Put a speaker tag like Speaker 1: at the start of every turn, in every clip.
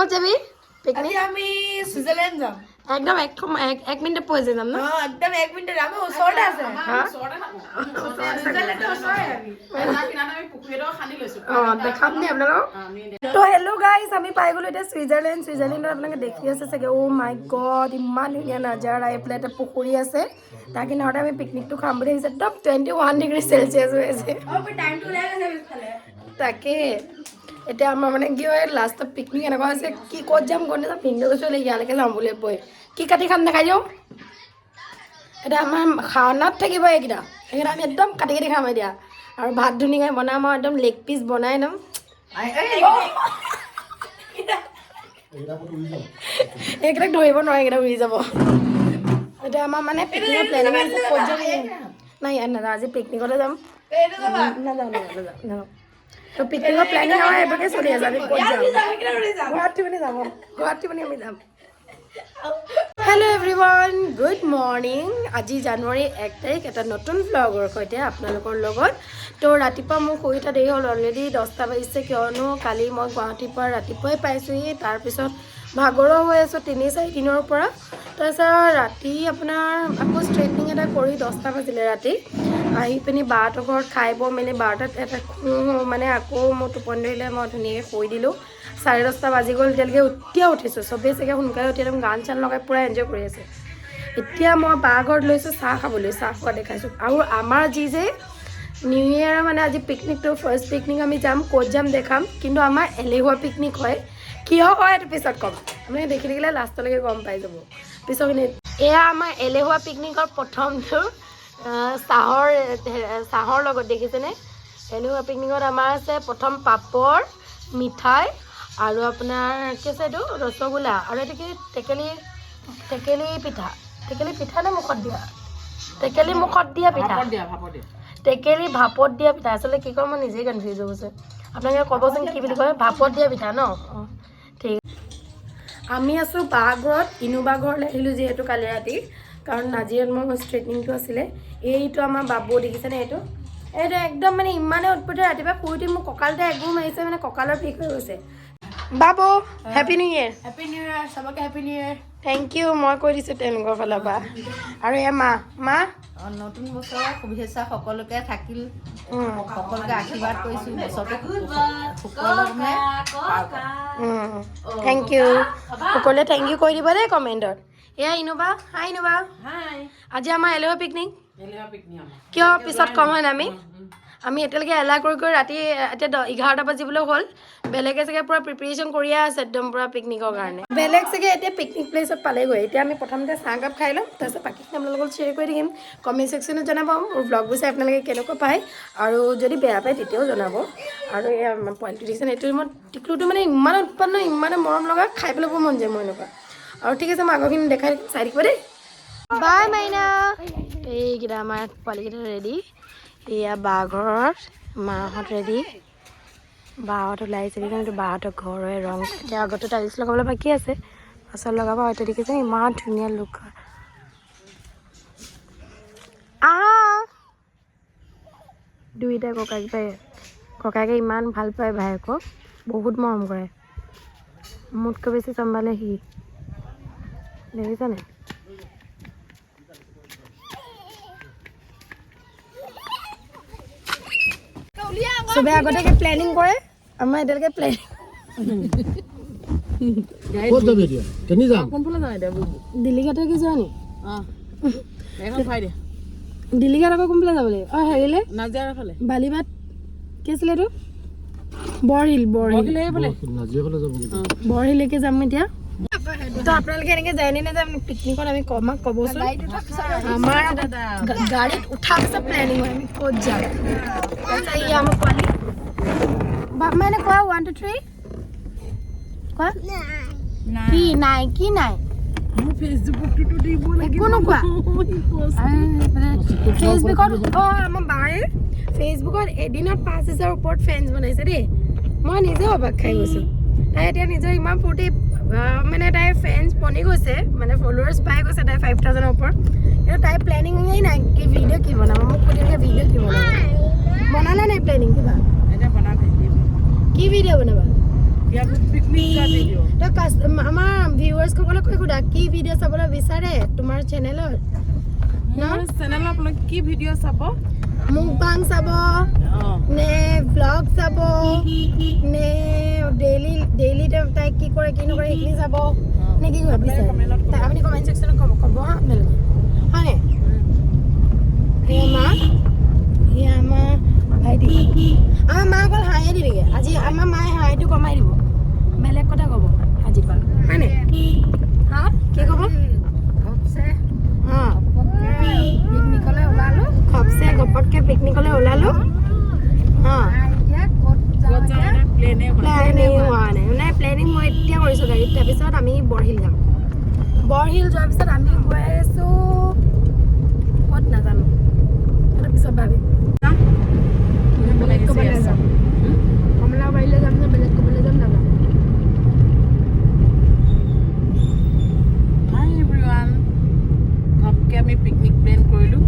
Speaker 1: ক'ত যাবি পিকনিক?
Speaker 2: আমি সুইজাৰলেণ্ড যাম।
Speaker 1: একদম এক মিনিটত পৌঁছে যাম ন?
Speaker 2: একদম 1 মিনিট আমি ওচৰতে আছে।
Speaker 1: দেখাম নি আপোনালোকক? তো হেল্ল' গাইজ, আমি পাই গ'লো এতিয়া ছুইজাৰলেণ্ডত আপোনালোকে দেখি আছে চাগে। অ' মাই গড, ইমান ধুনীয়া নাজাৰা। এইফালে এটা পুখুৰী আছে, তাৰ কিনাৰতে আমি পিকনিকটো খাম বুলি আহিছে। একদম 21 ডিগ্ৰী চেলচিয়াছ হৈ আছে। তাকে এতিয়া আমাৰ মানে কি হয়, লাষ্টত পিকনিক এনেকুৱা হৈছে, কি ক'ত যাম ক'ত নাযাম, ভিন্ন কৈছোঁ ইয়ালৈকে যাম বুলি বৈ কি কাটি খাম দেখাই দিওঁ। এতিয়া আমাৰ খানাত থাকিব এইকেইটা আমি একদম কাটি খাম এতিয়া। আৰু ভাত ধুনীয়াকৈ বনাম আৰু একদম লেগ পিচ বনাই একদম এইকেইটাক ধৰিব নোৱাৰে, এইকেইটা উৰি যাব। এতিয়া আমাৰ মানে পিকনিকৰ প্লেনিং আছে, ক'ত যাম নাই ইয়াত নাযাওঁ, আজি পিকনিকলৈ যাম। নাযাওঁ তো পিকনিকৰ প্লেনিং আমাৰ এইভাগে চলি আছে। আমি ক'ত যাম? গুৱাহাটী পিনে যাম, গুৱাহাটী পিনে আমি যাম। Hello' everyone, good morning. আজি জানুৱাৰী 1 তাৰিখ, এটা নতুন ভ্লগৰ সৈতে আপোনালোকৰ লগত। তো ৰাতিপুৱা মোৰ শুই উঠা দেৰি হ'ল, অলৰেডি 10টা বাজিছে, কিয়নো কালি মই গুৱাহাটীৰ পৰা ৰাতিপুৱাই পাইছোঁহি। তাৰপিছত ভাগৰো হৈ আছোঁ 3-4 দিনৰ পৰা। তাৰপিছত ৰাতি আপোনাৰ আকৌ ষ্ট্ৰেইটনিং এটা কৰি 10টা বাজিলে ৰাতি আহি পিনি বাহঁতৰ ঘৰত খাই বৈ মেলি 12টাত এটা মানে আকৌ মোৰ টোপনি ধৰিলে, মই ধুনীয়াকৈ শুই দিলোঁ। 10:30 বাজি গ'ল, এতিয়ালৈকে এতিয়া উঠিছোঁ। চবেই চাগে সোনকালে উঠি একদম গান চান লগাই পূৰা এনজয় কৰি আছে। এতিয়া মই বা ঘৰত লৈছোঁ চাহ খাবলৈ, চাহ খোৱা দেখাইছোঁ। আৰু আমাৰ যি যে নিউ ইয়েৰ মানে আজি পিকনিকটো ফাৰ্ষ্ট পিকনিক আমি যাম, ক'ত যাম দেখাম। কিন্তু আমাৰ এলেহুৱা পিকনিক হয়, কিয় হয় এইটো পিছত ক'ম। আপুনি দেখি থাকিলে লাষ্টলৈকে গম পাই যাব পিছৰখিনি। এয়া আমাৰ এলেহুৱা পিকনিকৰ প্ৰথমটো চাহৰ লগত দেখিছেনে? এলেহুৱা পিকনিকত আমাৰ আছে প্ৰথম পাপৰ, মিঠাই আৰু আপোনাৰ কি আছে এইটো ৰসগোল্লা, আৰু এইটো কি টেকেলি পিঠা নে মুখত দিয়া? টেকেলি মুখত দিয়া পিঠা, টেকেলি ভাপত দিয়া পিঠা। আচলতে কি কয় মই নিজেই কনফিউজ হৈ গৈছোঁ। আপোনালোকে ক'বচোন কি বুলি কয়? ভাপত দিয়া পিঠা ন? অঁ ঠিক। আমি আছোঁ বা ঘৰত, ইনুবা ঘৰলৈ আহিলোঁ যিহেতু কালি ৰাতি, কাৰণ নাজিৰাত মোৰ ষ্ট্ৰেইটনিংটো আছিলে। এইটো আমাৰ বাবু দেখিছেনে? এইটো একদম মানে ইমানে উৎপতীয়া, ৰাতিপুৱা শুই উঠি মোৰ কঁকালতে এগুৰ মাৰিছে, মানে কঁকালৰ বিষ হৈ গৈছে। বাবু happy new year.
Speaker 2: Happy new year, চবকে happy new year.
Speaker 1: Thank you, মই কৈ দিছোঁ তেওঁলোকৰ ফালৰ পৰা। আৰু এয়া মা
Speaker 2: নতুন বছৰৰ শুভেচ্ছা সকলোকে থাকিল, সকলোকে আশীৰ্বাদ কৰিছোঁ। বছৰটো সুকলমে
Speaker 1: থেংক ইউ, সকলোৱে থেংক ইউ কৰি দিব দেই কমেণ্টত। এয়া ইনুবা, হাই ইনুবা। আজি আমাৰ এলেহুৱা পিকনিক, কিয় পিছত কম হয় না। আমি এতিয়ালৈকে এলাহ কৰি ৰাতি এতিয়া 11টা বাজিবলৈ হ'ল। বেলেগে চাগে পূৰা প্ৰিপেৰেশ্যন কৰিয়ে আছে একদম পূৰা পিকনিকৰ কাৰণে। বেলেগ চাগে এতিয়া পিকনিক প্লেচত পালেগৈ। এতিয়া আমি প্ৰথমতে চাহ কাপ খাই ল'ম, তাৰপিছত বাকীখিনি আপোনালোকৰ লগত শ্বেয়াৰ কৰি থাকিম। কমেণ্ট ছেকশ্যনত জনাব মোৰ ব্লগবোৰ চাই আপোনালোকে কেনেকুৱা পায়, আৰু যদি বেয়া পায় তেতিয়াও জনাব। আৰু এয়া পইণ্টটো দেখিছেনে? এইটো মই টিকলুটো মানে ইমান উৎপন্ন, ইমানে মৰম লগা, খাই পেলাব মন যায় মোৰ এনেকুৱা। আৰু ঠিক আছে, মই আগৰখিনি দেখাই চাই থাকিব দেই। বাই মাইনা। এইকেইটা আমাৰ পোৱালিকেইটা ৰেডি। এয়া বা ঘৰত মাহঁত ৰেডি, বাহঁত ওলাইছে কিন্তু বাহঁতৰ ঘৰৰে ৰং এতিয়া আগতে টাইলছ লগাবলৈ বাকী আছে, পাছত লগাব। এতিয়া দেখিছে ইমান ধুনীয়া লুক। দুইটা ককায়েকে ইমান ভাল পায় ভায়েকক, বহুত মৰম কৰে। মোতকৈ বেছি চম্ভালে সি, দেখিছানে? চবে আগতে প্লেনিং কৰে, আমাৰ এতিয়ালৈকে প্লেনিং দিল্লীঘাটে কি যোৱা নি? দিল্লীঘাট আকৌ কোনফালে যাব লাগিব? অঁ হেৰিলে বালিবাট, কি আছিলে এইটো? বৰহিলৈকে যাম এতিয়া। তো আপোনালোকে এনেকৈ যায় নে নাযায় পিকনিকত? আমি আমাক ক'বচোন। আমাৰ গাড়ীত উঠাৰ পিছত প্লেনিং হয় আমি ক'ত যাম। ই আমাৰ পোৱালি মানে কোৱা 1 2 3 কোৱা কি নাই, কি নাই একো নোকোৱা। ফেচবুকত আমাৰ বায়ে ফেচবুকত এদিনত 5,000 ওপৰত ফেন্স বনাইছে দেই। মই নিজে অবাক খাই গৈছোঁ। তাই এতিয়া নিজৰ ইমান ফূৰ্তি, মানে তাইৰ ফেন্স বনি গৈছে, মানে ফলোৱাৰ্ছ পাই গৈছে তাই 5,000ৰ ওপৰত। কিন্তু তাইৰ প্লেনিঙেই নাই কি ভিডিঅ' কি বনাব। মোক সুধিলে ভিডিঅ' কি বনাব, বনালে নাই প্লেনিং কিবা? কি ভিডিঅ' বনাবা? আমাৰ ভিউৱাৰ্ছসকলক কৈ সোধা কি ভিডিঅ' চাবলৈ বিচাৰে তোমাৰ চেনেলত
Speaker 3: চেনেলত আপোনাক কি ভিডিঅ' চাব
Speaker 1: মুকবাং চাব নে ব্লগ চাব নে ডেইলি তাই কি কৰে কি নকৰে সেইখিনি চাব নে কি কৰিব বিচাৰে তাই আপুনি কমেণ্ট ছেকশ্যনত ক'ব হা আপোনালোকে হয়নে সেয়া আমাৰ ভাইটি আমাৰ মা অকল হাঁহে দি থাকে আজি আমাৰ মায়ে হাঁহিটো কমাই দিব বেলেগ কথা ক'ব আজি পৰা হয়নে হা কি ক'ব পিকনিকলৈ ওলালোঁ খপচে গপককৈ পিকনিকলৈ ওলালোঁ প্লেনিং হোৱা নাই মানে প্লেনিং মই এতিয়া কৰিছোঁ গাড়ীত তাৰপিছত আমি বৰশিল যাম বৰশিল যোৱাৰ পিছত আমি গৈ আছোঁ ক'ত নাজানো সেইটো পিছত ভাবিম বেলেগ ক'বলৈ যাম কমলাবাৰীলৈ যাম নে বেলেগ ক'বলৈ যাম নাজানো
Speaker 3: আমি পিকনিক প্লেন কৰিলোঁ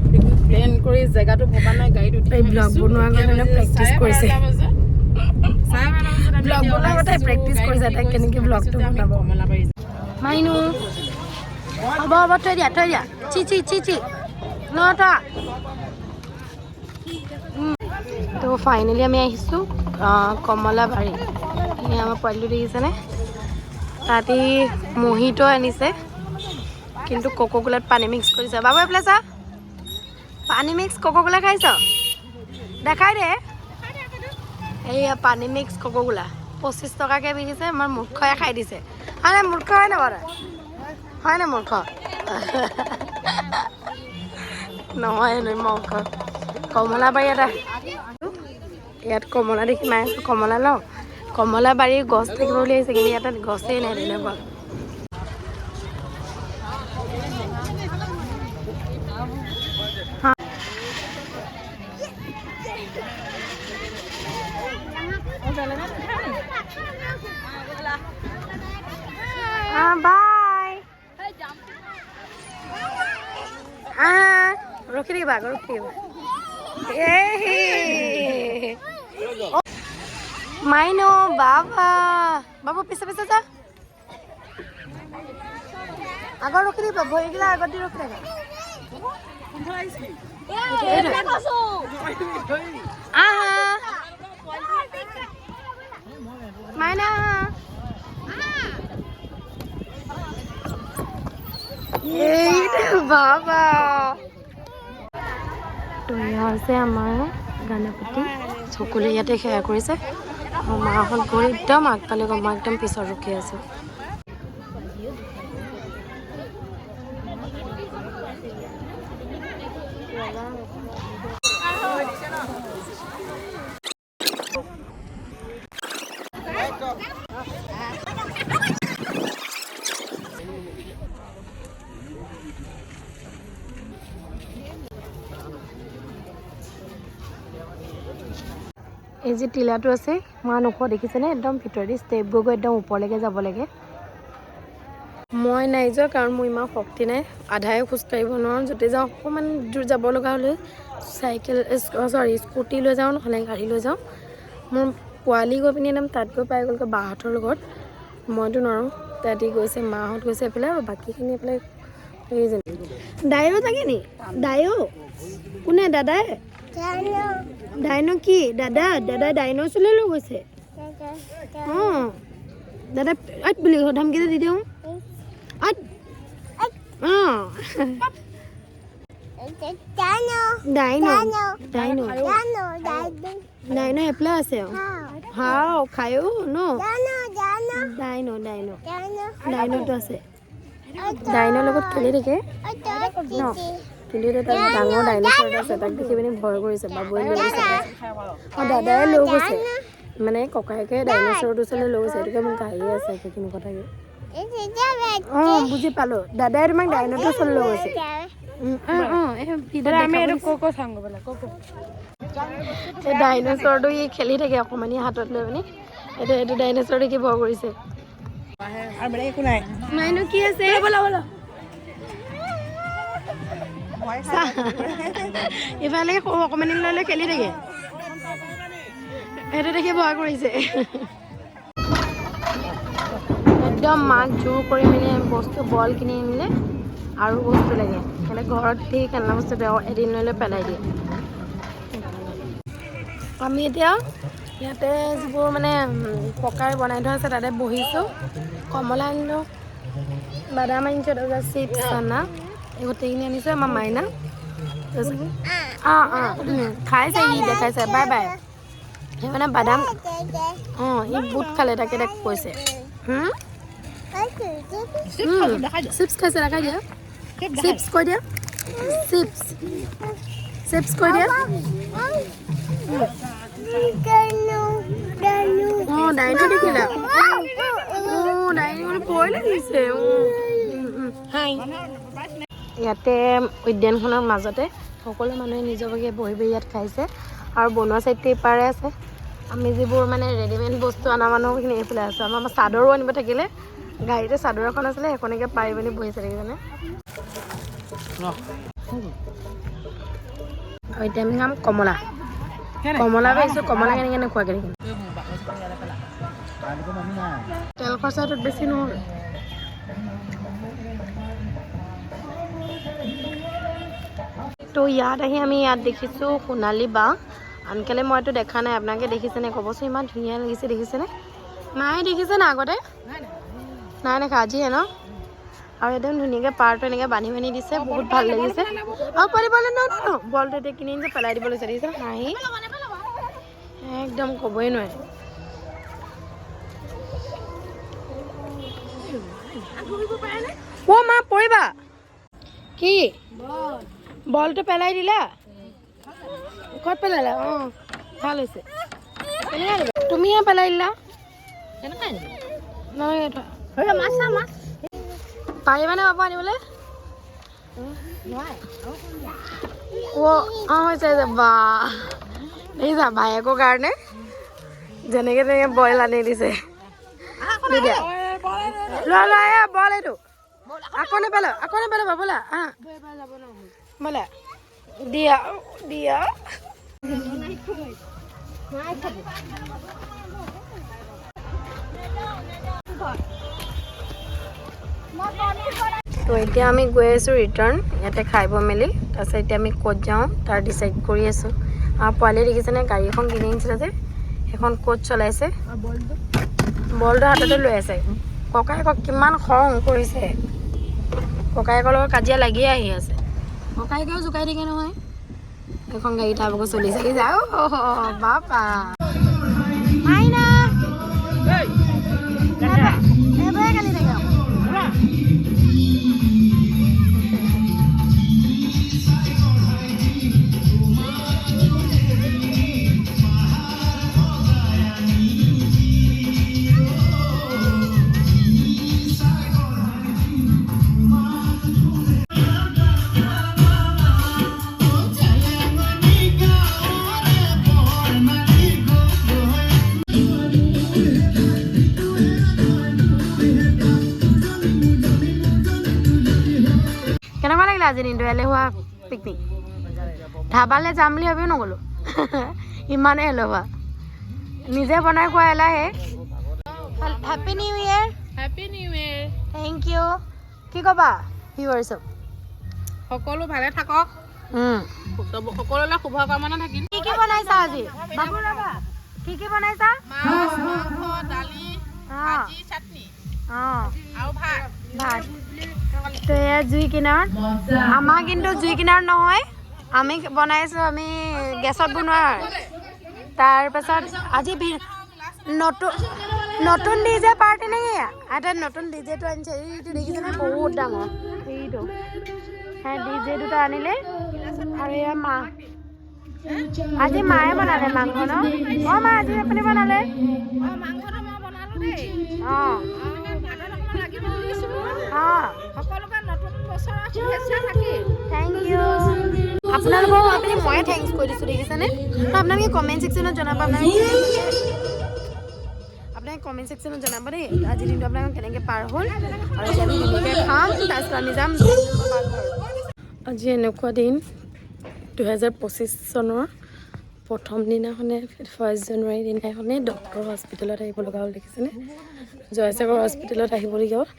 Speaker 3: পিকনিক প্লেন কৰি জেগাটো ভবা নাই গাড়ীত উঠি
Speaker 1: এই ব্লগ বনোৱাৰ কাৰণে প্ৰেক্টিচ কৰিছে ব্লগ বনোৱাৰ আগতে প্ৰেক্টিচ কৰিছে তাই কেনেকৈ ব্লগটো বনাব মাইনু হ'ব হ'ব থৈ দিয়া চি নটা তো ফাইনেলি আমি আহিছোঁ কমলাবাৰী এই আমাৰ পোৱালিটো দেখিছেনে তাতে মহিতো আনিছে কিন্তু কোকোকোলাত পানী মিক্স কৰিছে বাবু এইফালে চা পানী মিক্স কোকোকোলা খাইছ দেখাই দে এইয়া পানী মিক্স কোকোকোলা 25 টকাকৈ বিকিছে আমাৰ মূৰ্খয়ে খাই দিছে হয় নে মূৰ্খ হয় নে বাৰু হয় নে মূৰ্খ নহয় মূৰ্খ কমলাবাৰী এটা ইয়াত কমলা দেখি মায়ে কমলা লওঁ কমলাবাৰীৰ গছ থাকিব বুলি আহিছে কিন্তু ইয়াত গছেই নাই তেনেকুৱা বাই ৰখি থাকিবা আকৌ ৰখি থাকিবা মাইনো বাবু পিছে যা আগত ৰখি দিবা ভৰিগিলা আগত দি ৰখি থাকে মাইনা বাবা তো এয়া হৈছে আমাৰ গাণপতি সকলোৱে ইয়াতে সেৱা কৰিছে মাহঁত গৈ একদম আগফালে গ'ল মই একদম পিছত ৰখি আছোঁ এই যে টিলাটো আছে ইমান ওখ দেখিছেনে একদম ভিতৰেদি ষ্টেপ গৈ একদম ওপৰলৈকে যাব লাগে মই নাই যোৱা কাৰণ মোৰ ইমান শক্তি নাই আধাই খোজকাঢ়িব নোৱাৰোঁ য'তে যাওঁ অকণমান দূৰ যাব লগা হ'লে স্কুটি লৈ যাওঁ নহ'লে গাড়ী লৈ যাওঁ মোৰ পোৱালি গৈ পিনি একদম তাত গৈ পাই গ'লগৈ বাহঁতৰ লগত মইতো নোৱাৰোঁ তাতে গৈছে মাহঁত গৈছে এইফালে আৰু বাকীখিনি এইফালে ডাইও থাকে নি ডাইও কোনে দাদাই ডাইনো কি দাদা ডাইনো ওচৰলৈ লৈ গৈছে অঁ দাদা বুলি ধমকি দি দিওঁ অঁ ডাইনো এপ্লাই আছে হাও খায়ো ন ডাইনোটো আছে ডাইনৰ লগত খেলি থাকে ন কিন্তু এটা ডাঙৰ ডাইন'ছৰ এটা আছে তাক দেখি পিনি ভয় কৰিছে বাবুৱে লৈ গৈছে অঁ দাদাই লৈ গৈছে মানে ককায়েকে ডাইন'ছৰটোৰ ওচৰলৈ লৈ গৈছে সেইটোকে মোক গাড়ী আছে সেইখিনি কথাকে অঁ বুজি পালোঁ দাদাই তোমাক ডাইন'টোৰ ওচৰলৈ লৈ গৈছে এই ডাইন'ছৰটো ই খেলি থাকে অকণমানি হাতত লৈ পিনি এইটো ডাইন'ছৰ দেখি ভয় কৰিছে নাইনো কি আছে ইফালে অকণমানি লৈ খেলি থাকে সেইটো দেখি ভয় কৰিছে একদম মাক জোৰ কৰি মেলি বস্তু বল কিনি আনিলে আৰু বস্তু লাগে মানে ঘৰত সেই খেলনা বস্তু এদিন লৈ পেলাই দিয়ে। আমি এতিয়া ইয়াতে যিবোৰ মানে পকাই বনাই থোৱা আছে তাতে বহিছোঁ। কমলা আনিলোঁ, বাদাম আনিছোঁ, তাৰপিছত চিপছ চানা এই গোটেইখিনি আনিছোঁ আমাৰ মাইনা। খাইছে ই দেখাইছে বাই বাই। সেই মানে বাদাম ই বুট খালে তাকে তাক কৈছে চিপছ খাইছে দেখাই দিয়া। চিপছ কৈ দিয়া, চিপছ কৈ দিয়া। ডাইনো দেখিলা? ডাইনি মানে ভয় লাগিছে। ইয়াতে উদ্যানখনৰ মাজতে সকলো মানুহে নিজৰ ভাগে বহি বহি ইয়াত খাইছে আৰু বনোৱা চাইডটো ইপাৰে আছে। আমি যিবোৰ মানে ৰেডিমেড বস্তু অনা মানুহখিনি এইফালে আছোঁ। আমাৰ চাদৰো আনিব থাকিলে গাড়ীতে চাদৰ এখন আছিলে সেইখনকে পাৰি পিনি বহিছে দেখিছেনে? আৰু এতিয়া আমি খাম কমলা। কমলা পাইছোঁ, কমলা কেনেকৈ নোখোৱাকৈ দেখিম। তেল খৰচাটোত বেছি নহ'ল। তো ইয়াত আহি আমি ইয়াত দেখিছোঁ সোণালী বাঁহ। আনকালে মইতো দেখা নাই, আপোনালোকে দেখিছেনে ক'বচোন? ইমান ধুনীয়া লাগিছে দেখিছেনে? মায়ে দেখিছে না আগতে? নাই দেখা আজিহে ন? আৰু একদম ধুনীয়াকৈ পাৰটো এনেকৈ বান্ধি বান্ধি দিছে, বহুত ভাল লাগিছে। আৰু পাৰিবলে ন বলটো এতিয়া কিনি যে পেলাই দিব লৈছে দেখিছে হাঁহি একদম ক'বই নোৱাৰে। মা পৰিবা কি? বলটো পেলাই দিলা? ক'ত পেলালা? ভাল হৈছে। তুমিহে পেলাই দিলা। পাৰিবানে পাপা আনিবলৈ? হৈছে যে বা দেখিছা ভায়েকৰ কাৰণে যেনেকৈ তেনেকৈ বইল আনি দিছে। লোৱা লোৱা বল এইটো আকৌ নেপেলাবা ব'লা ব'লা দিয়া দিয়া। তো এতিয়া আমি গৈ আছোঁ ৰিটাৰ্ণ ইয়াতে খাই বৈ মেলি। তাৰপিছত এতিয়া আমি ক'ত যাওঁ তাৰ ডিচাইড কৰি আছোঁ। আৰু পোৱালি দেখিছেনে গাড়ী এখন কিনি আনিছিলে যে সেইখন ক'ত চলাইছে, বলটো হাততে লৈ আছে। ককায়েকক কিমান খং কৰিছে, ককায়েকৰ লগত কাজিয়া লাগিয়ে আহি আছে। ককায়েকেও জোকাই থাকে নহয়। এখন গাড়ী তাৰপৰা চলি যাওঁ বাপা মাইনা এবাৰে কালি থাকে। কেনেকুৱা লাগিলে আজি দিনটো এলেহুৱা পিকনিক? ধাবালৈ যাম বুলি ভাবিও নগ'লোঁ ইমানেই এলেহুৱা। নিজে বনাই খোৱা এলাহে। Happy new year.
Speaker 3: Happy new year.
Speaker 1: Thank you. কি ক'বা ভিউৱাৰ্ছক?
Speaker 3: সকলো ভালে থাকক, সকলোলৈ শুভকামনা থাকিল।
Speaker 1: কি কি বনাইছা আজি? কি কি বনাইছা?
Speaker 3: মাছ, মাংস, দালি, ভাজি, চাটনি আৰু ভাত।
Speaker 1: তো এয়া জুই কিনাৰত। আমাৰ কিন্তু জুই কিনাৰত নহয়, আমি বনাইছোঁ আমি গেছত বনোৱা। তাৰপাছত আজি নতুন ডিজে পাৰ্টি নেকি? এটা নতুন ডিজেটো আনিছে। এইটো দেখিছেনে বহুত ডাঙৰ এইটো। ডিজে দুটা আনিলে আৰু এয়া মা আজি মায়ে বনালে মাংস ন? মা আজি আপুনি বনালে? Thank you. আপোনালোকক আপুনি ময়ে থেংকছ কৰি দিছোঁ দেখিছেনে? আপোনালোকে কমেণ্ট ছেকশ্যনত জনাব। আপোনালোকে কমেণ্ট ছেকশ্যনত জনাব দেই আজিৰ দিনটো আপোনালোকৰ কেনেকৈ পাৰ হ'ল। আৰু এতিয়া আমি ধুনীয়াকৈ খাম, তাৰপিছত আমি যাম। আজি এনেকুৱা দিন 2025 চনৰ প্ৰথম দিনাখনে 1 জানুৱাৰী দিনাখনে ডক্টৰ হস্পিটেলত আহিব লগা হ'ল দেখিছেনে জয়সাগৰ হস্পিটেলত আহিবলগীয়া হ'ল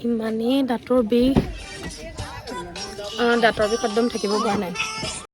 Speaker 1: ইমানেই দাঁতৰ বিষ একদম থাকিব পৰা নাই